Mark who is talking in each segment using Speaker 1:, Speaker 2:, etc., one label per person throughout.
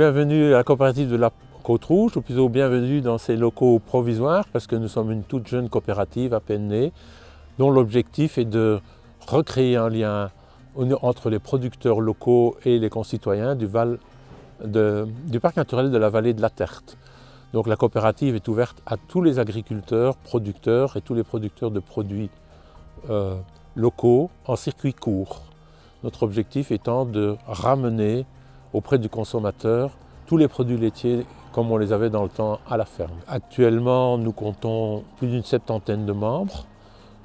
Speaker 1: bienvenue à la coopérative de la Côte-Rouge, ou plutôt bienvenue dans ces locaux provisoires, parce que nous sommes une toute jeune coopérative à peine née, dont l'objectif est de recréer un lien entre les producteurs locaux et les concitoyens du parc naturel de la vallée de la Tertre. Donc la coopérative est ouverte à tous les agriculteurs, producteurs et tous les producteurs de produits locaux en circuit court. Notre objectif étant de ramener auprès du consommateur tous les produits laitiers comme on les avait dans le temps à la ferme. Actuellement, nous comptons plus d'une 70aine de membres,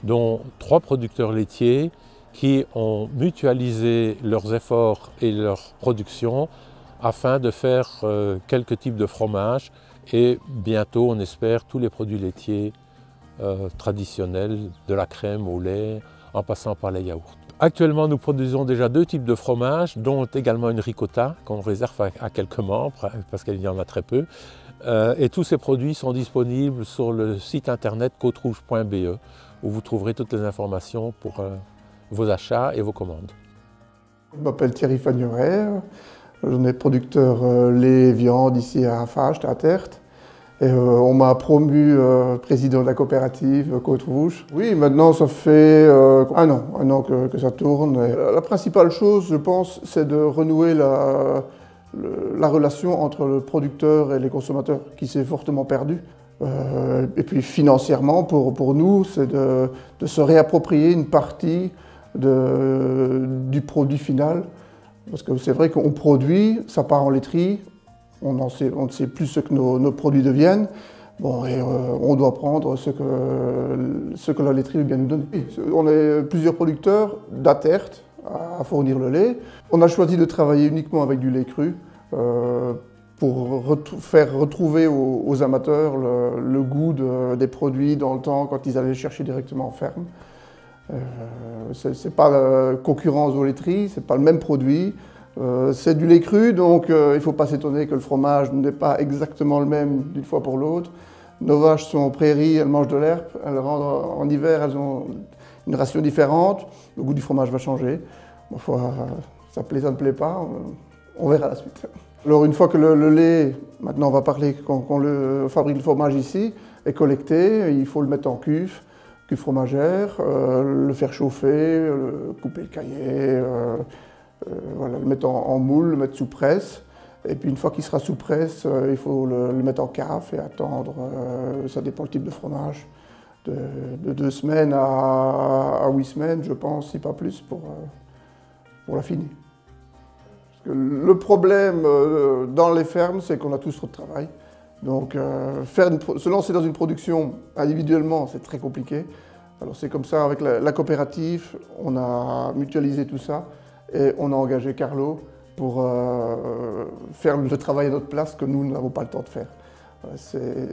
Speaker 1: dont 3 producteurs laitiers qui ont mutualisé leurs efforts et leur production afin de faire quelques types de fromages et bientôt, on espère, tous les produits laitiers traditionnels, de la crème au lait, en passant par les yaourts. Actuellement, nous produisons déjà 2 types de fromages, dont également une ricotta qu'on réserve à quelques membres, parce qu'il y en a très peu. Et tous ces produits sont disponibles sur le site internet côterouge.be, où vous trouverez toutes les informations pour vos achats et vos commandes.
Speaker 2: Je m'appelle Thierry Fagneret, je suis producteur lait et viande ici à Facht, à Tertre. Et on m'a promu président de la coopérative Côte-Rouge. Oui, maintenant ça fait un an que ça tourne. Et la principale chose, je pense, c'est de renouer la relation entre le producteur et les consommateurs qui s'est fortement perdue. Et puis financièrement, pour nous, c'est de se réapproprier une partie du produit final. Parce que c'est vrai qu'on produit, ça part en laiterie, on ne sait plus ce que nos produits deviennent. Bon, et on doit prendre ce que la laiterie veut bien nous donner. On est plusieurs producteurs d'Atert à fournir le lait. On a choisi de travailler uniquement avec du lait cru pour faire retrouver aux amateurs le goût des produits dans le temps quand ils allaient les chercher directement en ferme. C'est pas la concurrence aux laiteries, c'est pas le même produit. C'est du lait cru, donc il ne faut pas s'étonner que le fromage n'est pas exactement le même d'une fois pour l'autre. Nos vaches sont en prairie, elles mangent de l'herbe, en hiver elles ont une ration différente, le goût du fromage va changer. Bon, ça plaît, ça ne plaît pas, on verra la suite. Alors une fois que le lait, maintenant on va parler quand on fabrique le fromage ici, est collecté, il faut le mettre en cuve fromagère, le faire chauffer, couper le cahier, voilà, le mettre en moule, le mettre sous presse. Et puis une fois qu'il sera sous presse, il faut le mettre en cave et attendre, ça dépend du type de fromage, de 2 semaines à 8 semaines, je pense, si pas plus, pour la finir. Parce que le problème dans les fermes, c'est qu'on a tous trop de travail. Donc se lancer dans une production individuellement, c'est très compliqué. Alors c'est comme ça, avec la coopérative, on a mutualisé tout ça et on a engagé Carlo pour faire le travail à notre place que nous n'avons pas le temps de faire.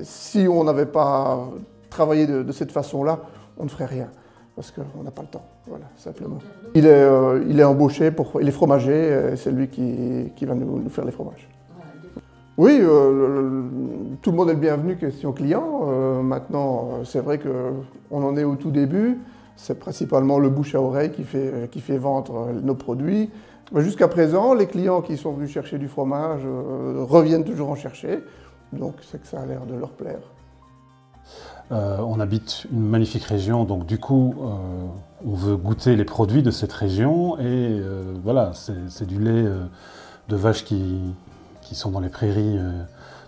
Speaker 2: Si on n'avait pas travaillé de cette façon-là, on ne ferait rien, parce qu'on n'a pas le temps, voilà, simplement. Il est embauché, il est fromager, c'est lui qui va nous faire les fromages. Oui, tout le monde est le bienvenu question client. Maintenant, c'est vrai qu'on en est au tout début. C'est principalement le bouche à oreille qui fait vendre nos produits. Jusqu'à présent, les clients qui sont venus chercher du fromage reviennent toujours en chercher. Donc c'est que ça a l'air de leur plaire.
Speaker 3: On habite une magnifique région, donc du coup, on veut goûter les produits de cette région. Et voilà, c'est du lait de vaches qui sont dans les prairies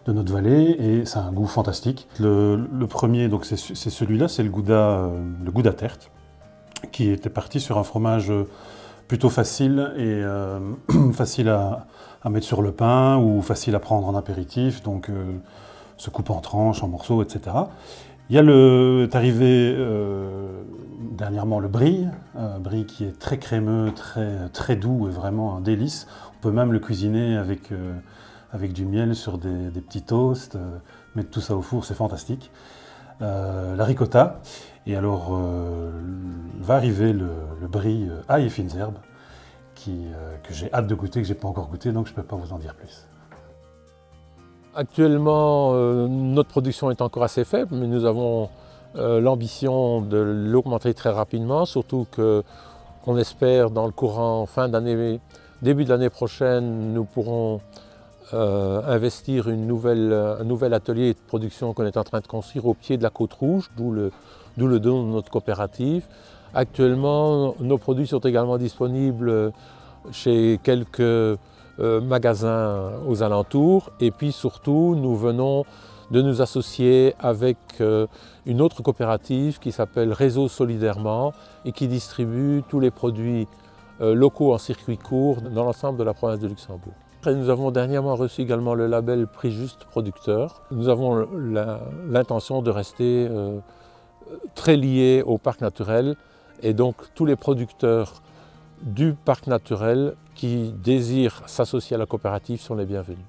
Speaker 3: de notre vallée, et ça a un goût fantastique. Le premier, donc c'est celui-là, c'est le Gouda Tertre, qui était parti sur un fromage plutôt facile et facile à mettre sur le pain ou facile à prendre en apéritif, donc se coupe en tranches, en morceaux, etc. Il y est arrivé dernièrement le brie qui est très crémeux, très doux et vraiment un délice. On peut même le cuisiner avec du miel sur des petits toasts, mettre tout ça au four, c'est fantastique. La ricotta, et alors va arriver le brie ail et fines herbes, que j'ai hâte de goûter, que j'ai pas encore goûté, donc je ne peux pas vous en dire plus.
Speaker 1: Actuellement, notre production est encore assez faible, mais nous avons l'ambition de l'augmenter très rapidement, surtout qu'on espère dans le courant fin d'année, début de l'année prochaine, nous pourrons investir un nouvel atelier de production qu'on est en train de construire au pied de la Côte-Rouge, d'où le don de notre coopérative. Actuellement, nos produits sont également disponibles chez quelques magasins aux alentours, et puis surtout nous venons de nous associer avec une autre coopérative qui s'appelle Réseau Solidairement et qui distribue tous les produits locaux en circuit court dans l'ensemble de la province de Luxembourg. Et nous avons dernièrement reçu également le label Prix Juste Producteur. Nous avons l'intention de rester très liés au parc naturel, et donc tous les producteurs du parc naturel qui désirent s'associer à la coopérative sont les bienvenus.